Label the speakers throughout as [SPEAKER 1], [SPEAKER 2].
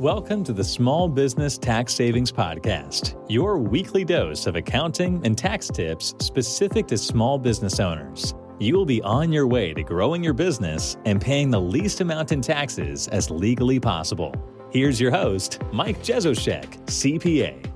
[SPEAKER 1] Welcome to the Small Business Tax Savings Podcast, your weekly dose of accounting and tax tips specific to small business owners. You will be on your way to growing your business and paying the least amount in taxes as legally possible. Here's your host, Mike Jesowshek, CPA.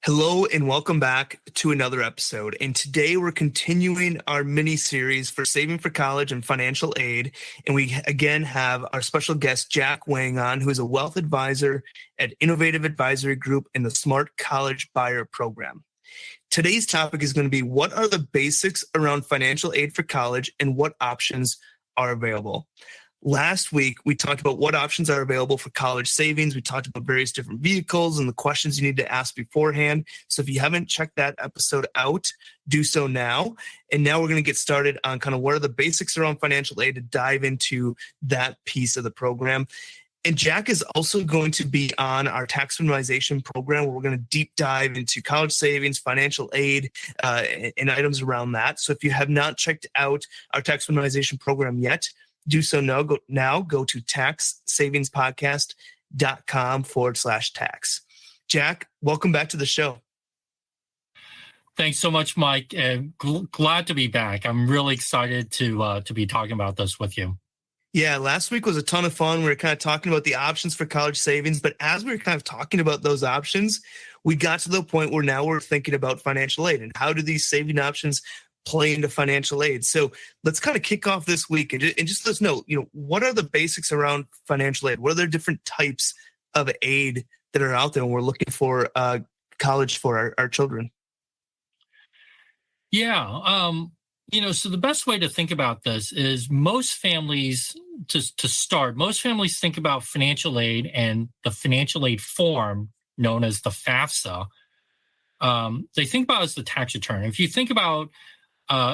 [SPEAKER 2] Hello and welcome back to another episode. And today we're continuing our mini-series for Saving for College and Financial Aid. And we again have our special guest, Jack Wang, on, who is a wealth advisor at Innovative Advisory Group in the Smart College Buyer Program. Today's topic is going to be, what are the basics around financial aid for college and what options are available? Last week, we talked about what options are available for college savings. We talked about various different vehicles and the questions you need to ask beforehand. So if you haven't checked that episode out, do so now. And now we're going to get started on kind of what are the basics around financial aid to dive into that piece of the program. And Jack is also going to be on our tax minimization program, where we're going to deep dive into college savings, financial aid, and items around that. So if you have not checked out our tax minimization program yet, do so now. Go to taxsavingspodcast.com/tax. Jack, welcome back to the show.
[SPEAKER 3] Thanks so much, Mike. Glad to be back. I'm really excited to be talking about this with you.
[SPEAKER 2] Yeah, last week was a ton of fun. We were kind of talking about the options for college savings, but as we were kind of talking about those options, we got to the point where now we're thinking about financial aid and how do these saving options play into financial aid. So let's kind of kick off this week and just let's know, what are the basics around financial aid? What are the different types of aid that are out there when we're looking for college for our children?
[SPEAKER 3] Yeah. So the best way to think about this is most families, to start, most families think about financial aid and the financial aid form known as the FAFSA. They think about it as the tax return. If you think about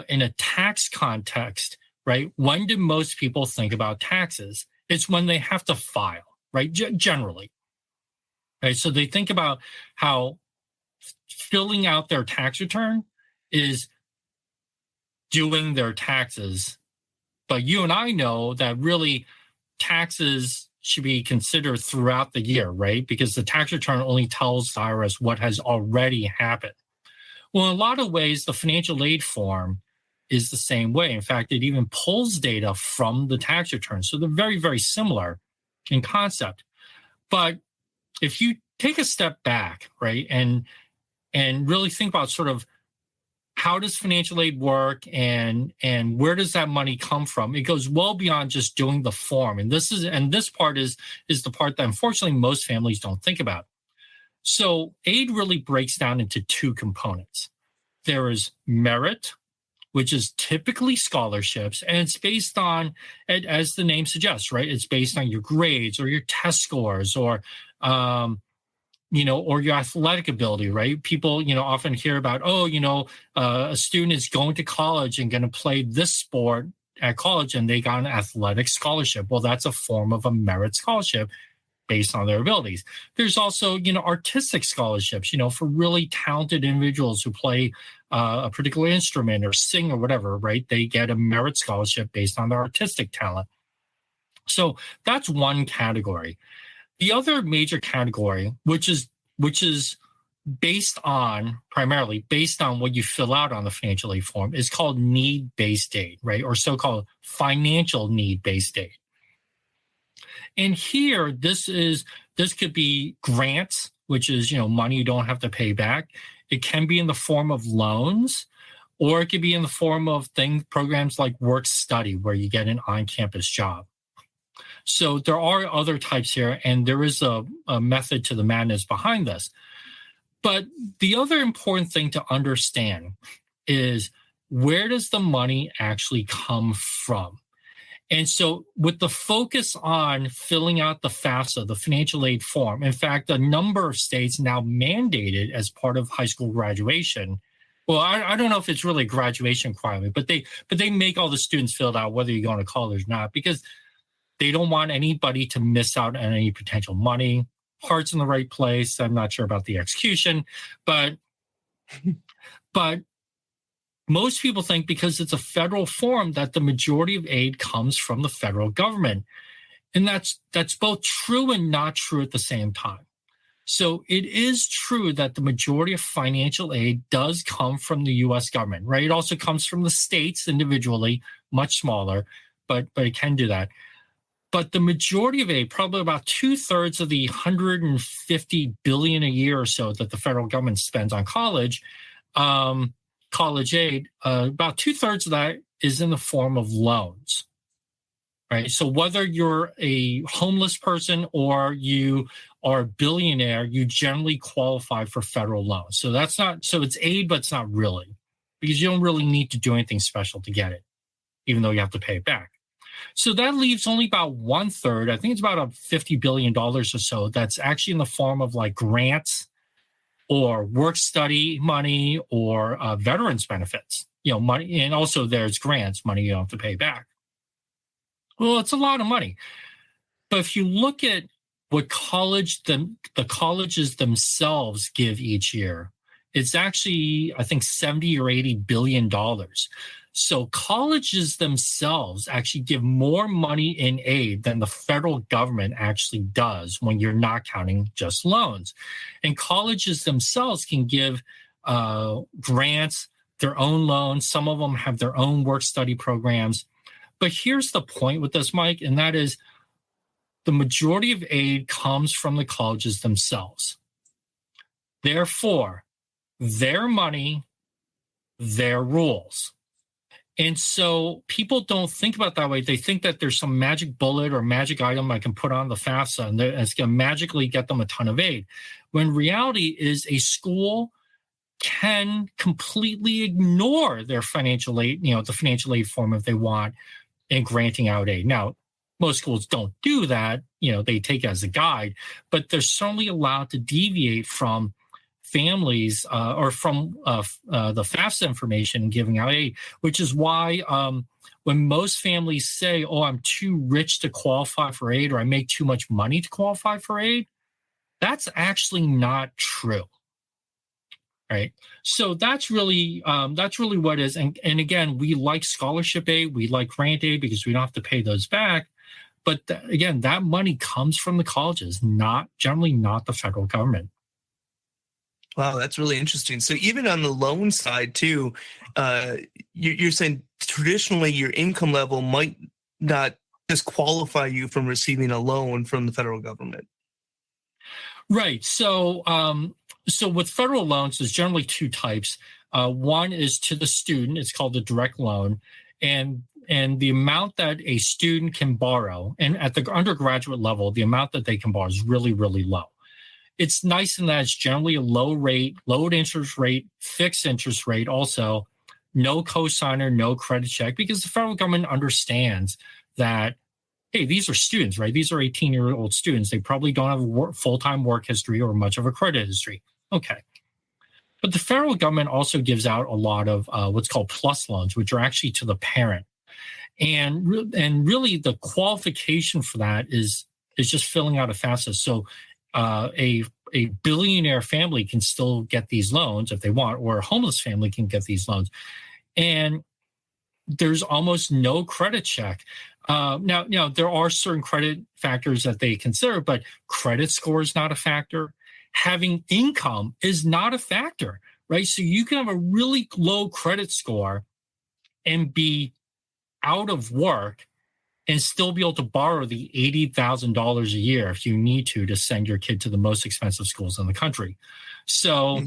[SPEAKER 3] in a tax context, right, when do most people think about taxes? It's when they have to file, right, generally. Right? So they think about how filling out their tax return is doing their taxes. But you and I know that really taxes should be considered throughout the year, right? Because the tax return only tells the IRS what has already happened. Well, in a lot of ways, the financial aid form is the same way. In fact, it even pulls data from the tax return. So they're very, very similar in concept. But if you take a step back, right, and really think about sort of how does financial aid work and where does that money come from? It goes well beyond just doing the form. And this part is the part that unfortunately most families don't think about. So aid really breaks down into two components. There is merit, which is typically scholarships, and it's based on, as the name suggests, right? It's based on your grades or your test scores or or your athletic ability, right? People, often hear about, a student is going to college and going to play this sport at college and they got an athletic scholarship. Well, that's a form of a merit scholarship based on their abilities. There's also, artistic scholarships, for really talented individuals who play a particular instrument or sing or whatever, right? They get a merit scholarship based on their artistic talent. So that's one category. The other major category, which is primarily based on what you fill out on the financial aid form, is called need-based aid, right? Or so-called financial need-based aid. And here, this could be grants, which is, money you don't have to pay back. It can be in the form of loans, or it could be in the form of programs like work study, where you get an on-campus job. So there are other types here, and there is a method to the madness behind this. But the other important thing to understand is, where does the money actually come from? And so with the focus on filling out the FAFSA, the financial aid form, in fact, a number of states now mandated as part of high school graduation. Well, I don't know if it's really a graduation requirement, but they make all the students fill it out, whether you're going to college or not, because they don't want anybody to miss out on any potential money. Heart's in the right place. I'm not sure about the execution, but most people think because it's a federal form that the majority of aid comes from the federal government. And that's both true and not true at the same time. So it is true that the majority of financial aid does come from the U.S. government, right? It also comes from the states individually, much smaller, but it can do that. But the majority of aid, probably about 2/3 of the $150 billion a year or so that the federal government spends on college aid, about 2/3 of that is in the form of loans. Right. So whether you're a homeless person or you are a billionaire, you generally qualify for federal loans. So it's aid, but it's not really, because you don't really need to do anything special to get it, even though you have to pay it back. So that leaves only about 1/3. I think it's about $50 billion or so that's actually in the form of like grants or work study money or veterans benefits, money. And also there's grants, money you don't have to pay back. Well, it's a lot of money. But if you look at what the colleges themselves give each year, it's actually, I think, $70 or $80 billion. So colleges themselves actually give more money in aid than the federal government actually does when you're not counting just loans. And colleges themselves can give grants, their own loans. Some of them have their own work study programs. But here's the point with this, Mike, and that is the majority of aid comes from the colleges themselves. Therefore, their money, their rules. And so people don't think about it that way. They think that there's some magic bullet or magic item I can put on the FAFSA and it's going to magically get them a ton of aid. When reality is a school can completely ignore their financial aid, the financial aid form if they want, and granting out aid. Now, most schools don't do that. They take it as a guide, but they're certainly allowed to deviate from families or from the FAFSA information and giving out aid, which is why when most families say, oh, I'm too rich to qualify for aid or I make too much money to qualify for aid, that's actually not true. Right. So that's really what it is. And again, we like scholarship aid. We like grant aid because we don't have to pay those back. But again, that money comes from the colleges, generally not the federal government.
[SPEAKER 2] Wow, that's really interesting. So even on the loan side too, you're saying traditionally your income level might not disqualify you from receiving a loan from the federal government.
[SPEAKER 3] Right. So with federal loans, there's generally two types. One is to the student. It's called a direct loan. And the amount that a student can borrow, and at the undergraduate level, the amount that they can borrow is really, really low. It's nice in that it's generally a low interest rate, fixed interest rate also, no cosigner, no credit check, because the federal government understands that, hey, these are students, right? These are 18-year-old students. They probably don't have full-time work history or much of a credit history. Okay. But the federal government also gives out a lot of what's called plus loans, which are actually to the parent. And really the qualification for that is just filling out a FAFSA. So a billionaire family can still get these loans if they want, or a homeless family can get these loans. And there's almost no credit check. Now, there are certain credit factors that they consider, but credit score is not a factor. Having income is not a factor, right? So you can have a really low credit score and be out of work and still be able to borrow the $80,000 a year if you need to send your kid to the most expensive schools in the country. So,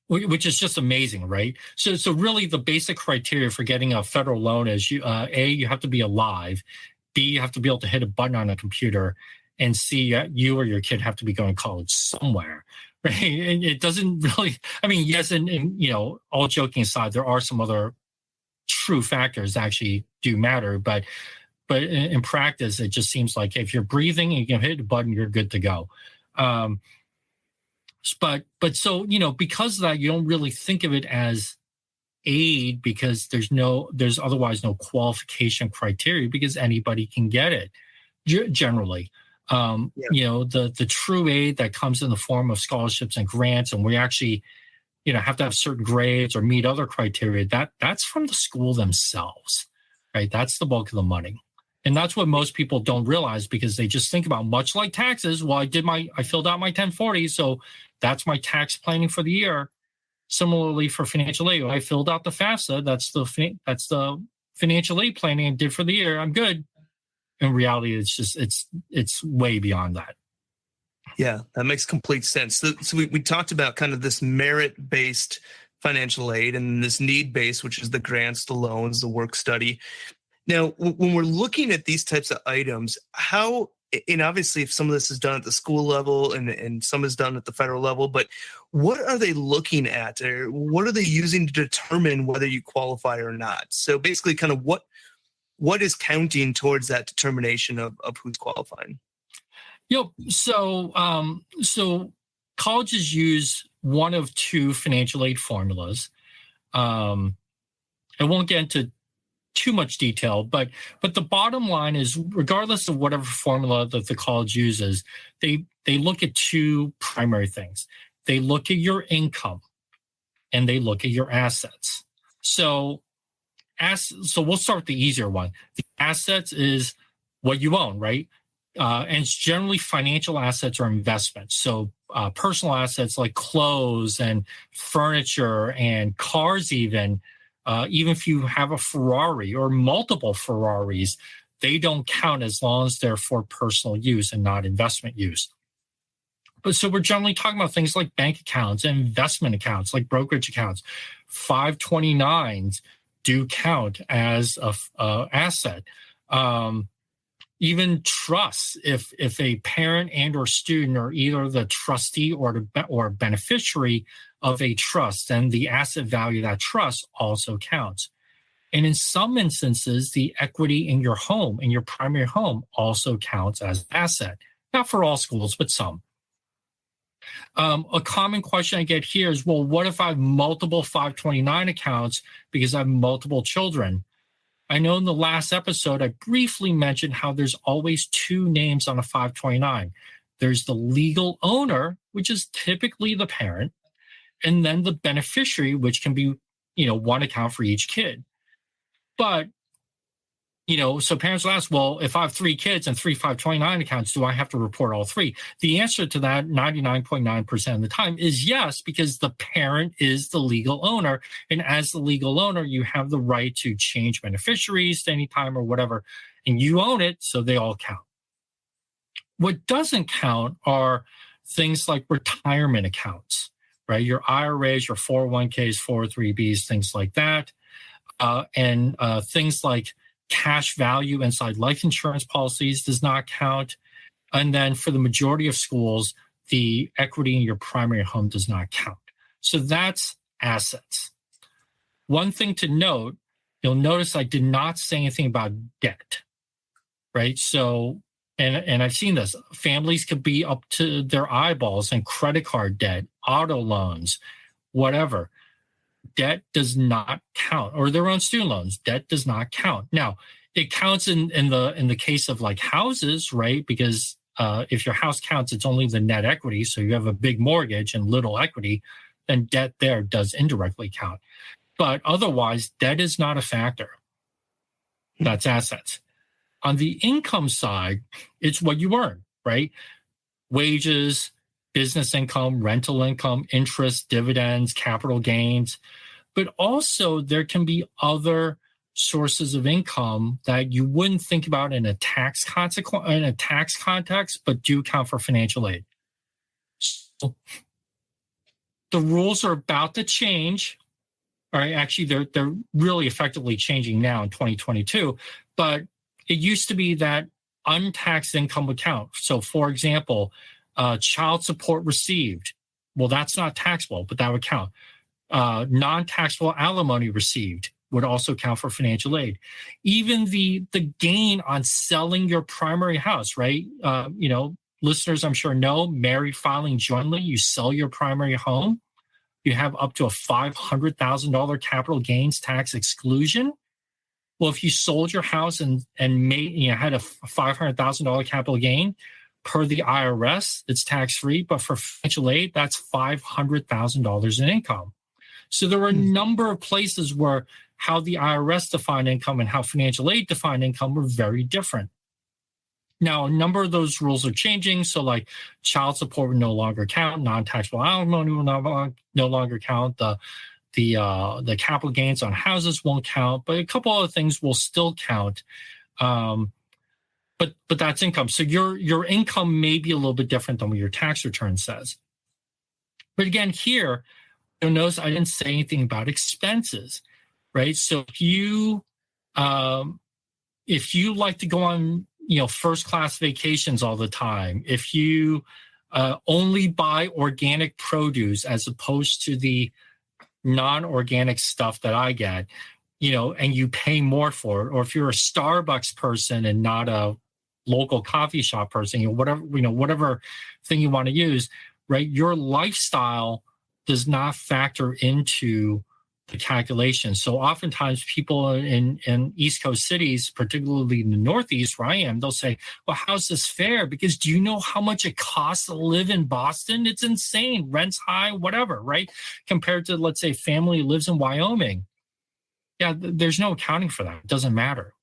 [SPEAKER 3] which is just amazing, right? So really the basic criteria for getting a federal loan is you have to be alive, B, you have to be able to hit a button on a computer, and C, you or your kid have to be going to college somewhere, right? And it doesn't really, yes, and all joking aside, there are some other true factors that actually do matter, but in practice, it just seems like if you're breathing and you can hit a button, you're good to go. But so, because of that, you don't really think of it as aid because there's otherwise no qualification criteria because anybody can get it generally. The true aid that comes in the form of scholarships and grants, and we actually have to have certain grades or meet other criteria, that's from the school themselves, right? That's the bulk of the money. And that's what most people don't realize, because they just think about, much like taxes. Well, I filled out my 1040, so that's my tax planning for the year. Similarly, for financial aid, I filled out the FAFSA. That's the financial aid planning I did for the year. I'm good. In reality, it's way beyond that.
[SPEAKER 2] Yeah, that makes complete sense. So we talked about kind of this merit-based financial aid and this need-based, which is the grants, the loans, the work study. Now, when we're looking at these types of items, and obviously if some of this is done at the school level and some is done at the federal level, but what are they looking at, or what are they using to determine whether you qualify or not? So basically kind of what is counting towards that determination of who's qualifying?
[SPEAKER 3] Yep. So colleges use one of two financial aid formulas. I won't get into too much detail, but the bottom line is, regardless of whatever formula that the college uses, they look at two primary things. They look at your income and they look at your assets. So we'll start with the easier one. The assets is what you own, right? And it's generally financial assets or investments. So personal assets like clothes and furniture and cars, even if you have a Ferrari or multiple Ferraris, they don't count as long as they're for personal use and not investment use. But so we're generally talking about things like bank accounts and investment accounts, like brokerage accounts. 529s do count as a asset. Even trusts, if a parent and or student are either the trustee or beneficiary of a trust, then the asset value of that trust also counts. And in some instances, the equity in your home, in your primary home, also counts as asset. Not for all schools, but some. A common question I get here is, well, what if I have multiple 529 accounts because I have multiple children? I know in the last episode, I briefly mentioned how there's always two names on a 529. There's the legal owner, which is typically the parent, and then the beneficiary, which can be, one account for each kid. But, so parents will ask, well, if I have 3 kids and 3 529 accounts, do I have to report all 3? The answer to that 99.9% of the time is yes, because the parent is the legal owner. And as the legal owner, you have the right to change beneficiaries at any time or whatever, and you own it, so they all count. What doesn't count are things like retirement accounts, right? Your IRAs, your 401ks, 403bs, things like that. And things like cash value inside life insurance policies does not count. And then for the majority of schools, the equity in your primary home does not count. So that's assets. One thing to note, you'll notice I did not say anything about debt, right? So, and I've seen this, families could be up to their eyeballs in credit card debt, auto loans, whatever. Debt does not count, or their own student loans. Debt does not count. Now, it counts in the case of like houses, right? Because if your house counts, it's only the net equity. So you have a big mortgage and little equity, then debt there does indirectly count. But otherwise, debt is not a factor. That's assets. On the income side, it's what you earn, right? Wages, business income, rental income, interest, dividends, capital gains. But also there can be other sources of income that you wouldn't think about in a tax context, but do count for financial aid. So the rules are about to change. All right, actually, they're really effectively changing now in 2022. But it used to be that untaxed income would count. So, for example, child support received. Well, that's not taxable, but that would count. Non-taxable alimony received would also count for financial aid. Even the gain on selling your primary house, right? Listeners, I'm sure know, married filing jointly, you sell your primary home, you have up to a $500,000 capital gains tax exclusion. Well, if you sold your house and made, had a $500,000 capital gain, per the IRS, it's tax-free, but for financial aid, that's $500,000 in income. So there are a number of places where how the IRS defined income and how financial aid defined income were very different. Now, a number of those rules are changing. So like child support will no longer count, non-taxable alimony will no longer count, the capital gains on houses won't count, but a couple other things will still count. But that's income. So your income may be a little bit different than what your tax return says. But again, here, you'll notice I didn't say anything about expenses, right? So if you like to go on, first class vacations all the time, if you only buy organic produce as opposed to the non-organic stuff that I get, and you pay more for it, or if you're a Starbucks person and not a local coffee shop person, whatever thing you want to use, right? Your lifestyle does not factor into the calculation. So oftentimes people in East Coast cities, particularly in the Northeast where I am, they'll say, well, how's this fair? Because do you know how much it costs to live in Boston? It's insane. Rent's high, whatever, right? Compared to, let's say, family lives in Wyoming. Yeah, there's no accounting for that. It doesn't matter.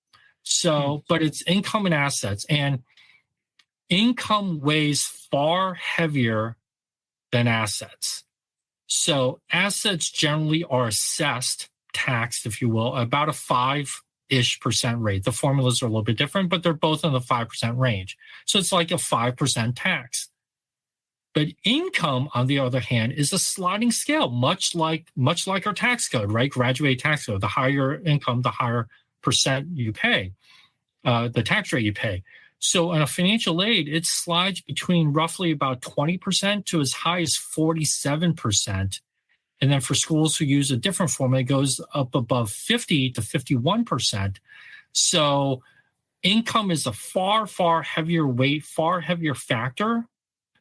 [SPEAKER 3] So, but it's income and assets. And income weighs far heavier than assets. So assets generally are assessed, taxed, if you will, about a 5-ish% rate. The formulas are a little bit different, but they're both in the 5% range. So it's like a 5% tax. But income, on the other hand, is a sliding scale, much like our tax code, right? Graduated tax code. The higher income, the higher percent you pay, the tax rate you pay. So on a financial aid, it slides between roughly about 20% to as high as 47%. And then for schools who use a different formula, it goes up above 50 to 51%. So income is a far, far heavier weight, far heavier factor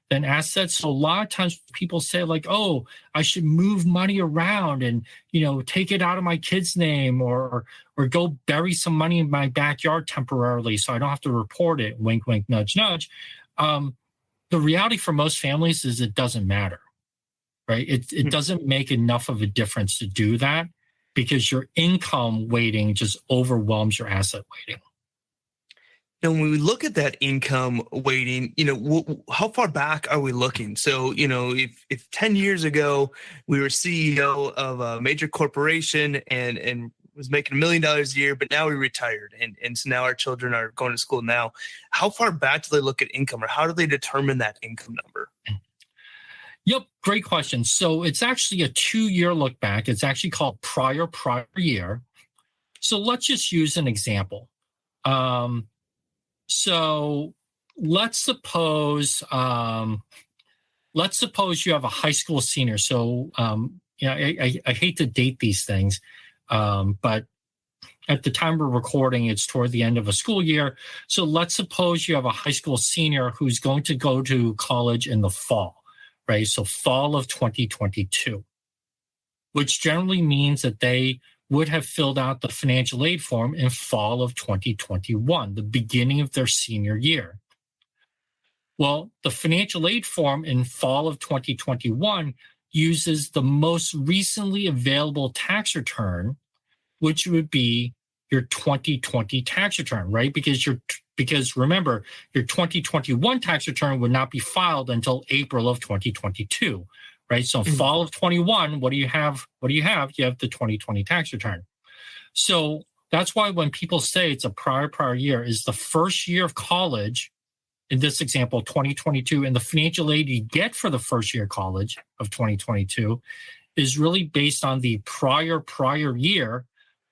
[SPEAKER 3] than assets. So a lot of times people say like, oh, I should move money around and, take it out of my kid's name or go bury some money in my backyard temporarily so I don't have to report it. Wink, wink, nudge, nudge. The reality for most families is it doesn't matter, right? It doesn't make enough of a difference to do that because your income weighting just overwhelms your asset weighting.
[SPEAKER 2] Now, when we look at that income weighting, how far back are we looking? So, if 10 years ago we were CEO of a major corporation and was making $1 million a year, but now we retired and so now our children are going to school now, how far back do they look at income or how do they determine that income number?
[SPEAKER 3] Yep, great question. So it's actually a 2-year look back. It's actually called prior year. So let's just use an example. So let's suppose you have a high school senior. So I hate to date these things, but at the time we're recording, it's toward the end of a school year. So let's suppose you have a high school senior who's going to go to college in the fall, right? So fall of 2022, which generally means that they would have filled out the financial aid form in fall of 2021, the beginning of their senior year. Well, the financial aid form in fall of 2021 uses the most recently available tax return, which would be your 2020 tax return, right? Because remember, your 2021 tax return would not be filed until April of 2022. Right. So fall of 21, what do you have? You have the 2020 tax return. So that's why when people say it's a prior year is the first year of college, in this example, 2022, and the financial aid you get for the first year of college of 2022 is really based on the prior year,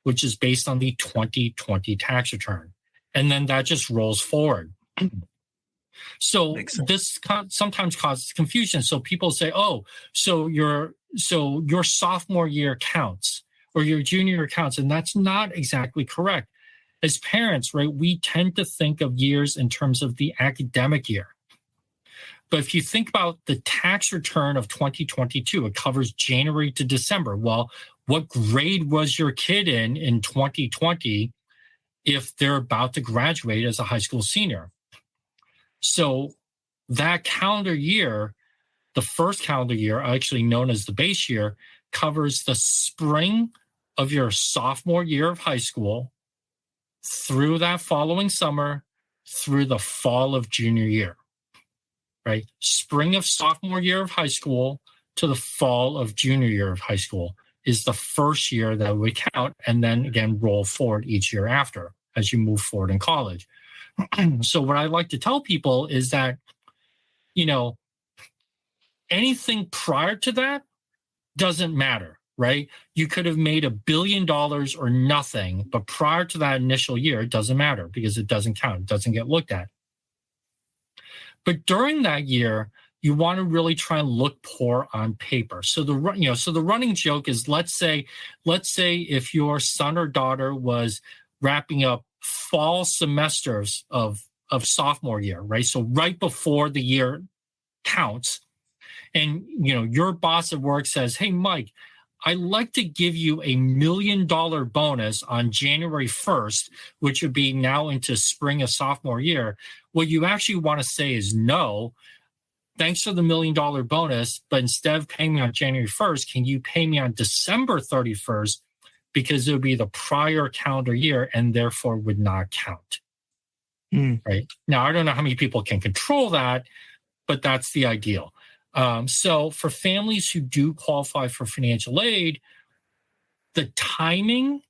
[SPEAKER 3] which is based on the 2020 tax return. And then that just rolls forward. So this sometimes causes confusion. So people say, oh, so your sophomore year counts or your junior year counts. And that's not exactly correct. As parents, right, we tend to think of years in terms of the academic year. But if you think about the tax return of 2022, it covers January to December. Well, what grade was your kid in 2020 if they're about to graduate as a high school senior? So that calendar year, the first calendar year, actually known as the base year, covers the spring of your sophomore year of high school through that following summer through the fall of junior year, right? Spring of sophomore year of high school to the fall of junior year of high school is the first year that we count, and then again roll forward each year after as you move forward in college. So what I like to tell people is that, anything prior to that doesn't matter, right? You could have made $1 billion or nothing, but prior to that initial year, it doesn't matter because it doesn't count. It doesn't get looked at. But during that year, you want to really try and look poor on paper. So the running joke is, let's say if your son or daughter was wrapping up fall semesters of sophomore year, right? So right before the year counts, and your boss at work says, "Hey, Mike, I'd like to give you $1 million bonus on January 1st, which would be now into spring of sophomore year." What you actually want to say is, no, thanks for the $1 million bonus, but instead of paying me on January 1st, can you pay me on December 31st? Because it would be the prior calendar year and therefore would not count. Right? Now, I don't know how many people can control that, but that's the ideal. So for families who do qualify for financial aid, the timing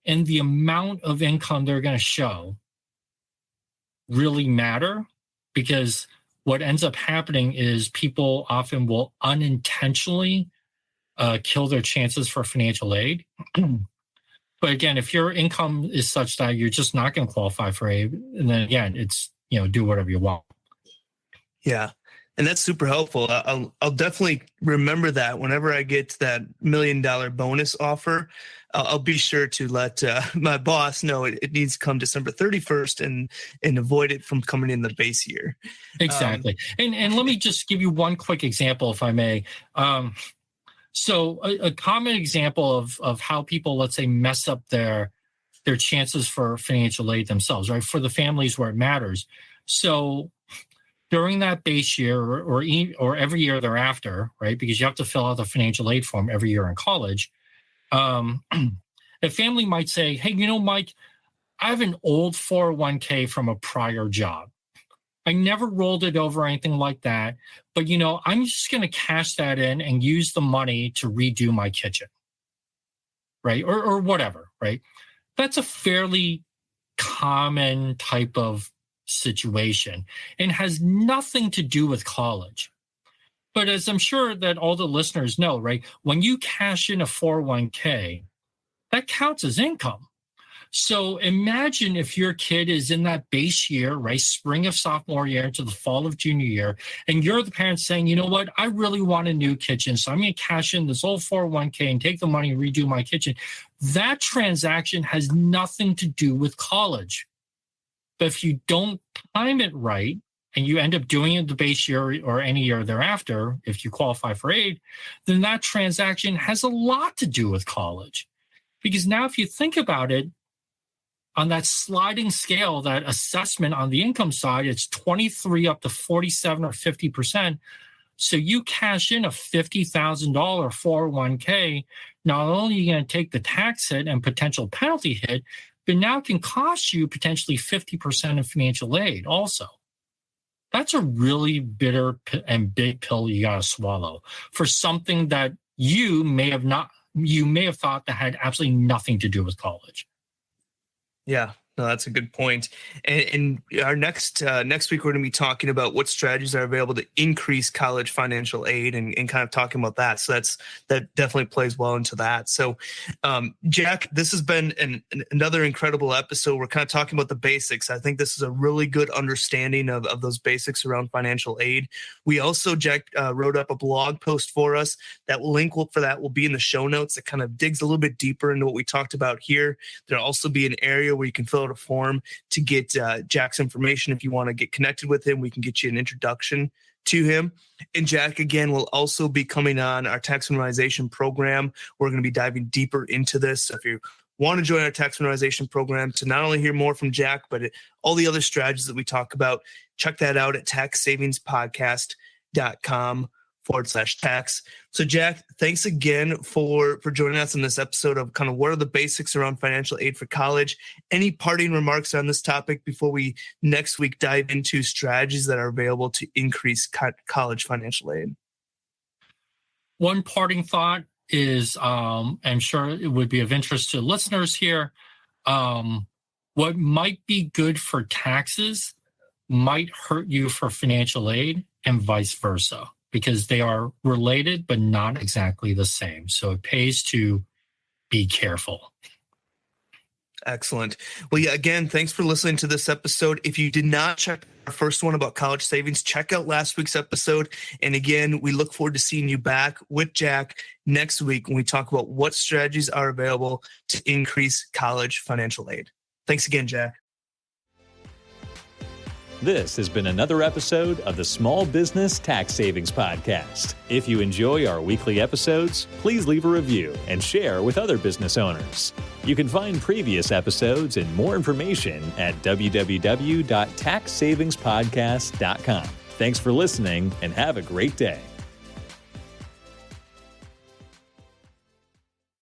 [SPEAKER 3] and the amount of income they're going to show really matter, because what ends up happening is people often will unintentionally kill their chances for financial aid. But again, if your income is such that you're just not going to qualify for aid, and then again, it's, do whatever you want. Yeah.
[SPEAKER 2] And that's super helpful. I'll definitely remember that whenever I get that $1 million bonus offer. I'll be sure to let my boss know it needs to come December 31st and avoid it from coming in the base year.
[SPEAKER 3] Exactly. And let me just give you one quick example, if I may. So a common example of how people, let's say, mess up their chances for financial aid themselves, right? For the families where it matters. So during that base year or every year thereafter, right? Because you have to fill out the financial aid form every year in college. A family might say, "Hey, Mike, I have an old 401k from a prior job. I never rolled it over or anything like that, but I'm just going to cash that in and use the money to redo my kitchen," right? Or whatever, right? That's a fairly common type of situation and has nothing to do with college. But as I'm sure that all the listeners know, right, when you cash in a 401k, that counts as income. So imagine if your kid is in that base year, right, spring of sophomore year to the fall of junior year, and you're the parent saying, "You know what, I really want a new kitchen, so I'm going to cash in this old 401k and take the money and redo my kitchen." That transaction has nothing to do with college. But if you don't time it right, and you end up doing it the base year or any year thereafter, if you qualify for aid, then that transaction has a lot to do with college. Because now if you think about it, on that sliding scale, that assessment on the income side, it's 23 up to 47 or 50%. So you cash in a $50,000 401k, not only are you going to take the tax hit and potential penalty hit, but now it can cost you potentially 50% of financial aid also. That's a really bitter and big pill you got to swallow for something that you may have thought that had absolutely nothing to do with college.
[SPEAKER 2] Yeah, no, that's a good point. And our next week, we're going to be talking about what strategies are available to increase college financial aid and kind of talking about that. So that definitely plays well into that. So, Jack, this has been another incredible episode. We're kind of talking about the basics. I think this is a really good understanding of those basics around financial aid. We also, Jack, wrote up a blog post for us. That link for that will be in the show notes. That kind of digs a little bit deeper into what we talked about here. There'll also be an area where you can fill out a form to get Jack's information. If you want to get connected with him, we can get you an introduction to him. And Jack, again, will also be coming on our tax minimization program. We're going to be diving deeper into this. So if you want to join our tax memorization program to not only hear more from Jack, but all the other strategies that we talk about, check that out at taxsavingspodcast.com/tax. So Jack, thanks again for joining us in this episode of kind of what are the basics around financial aid for college. Any parting remarks on this topic before we next week dive into strategies that are available to increase college financial aid?
[SPEAKER 3] One parting thought is, I'm sure it would be of interest to listeners here. What might be good for taxes might hurt you for financial aid, and vice versa, because they are related but not exactly the same. So it pays to be careful.
[SPEAKER 2] Excellent. Well, yeah, again, thanks for listening to this episode. If you did not check our first one about college savings, check out last week's episode. And again, we look forward to seeing you back with Jack next week when we talk about what strategies are available to increase college financial aid. Thanks again, Jack.
[SPEAKER 1] This has been another episode of the Small Business Tax Savings Podcast. If you enjoy our weekly episodes, please leave a review and share with other business owners. You can find previous episodes and more information at www.taxsavingspodcast.com. Thanks for listening and have a great day.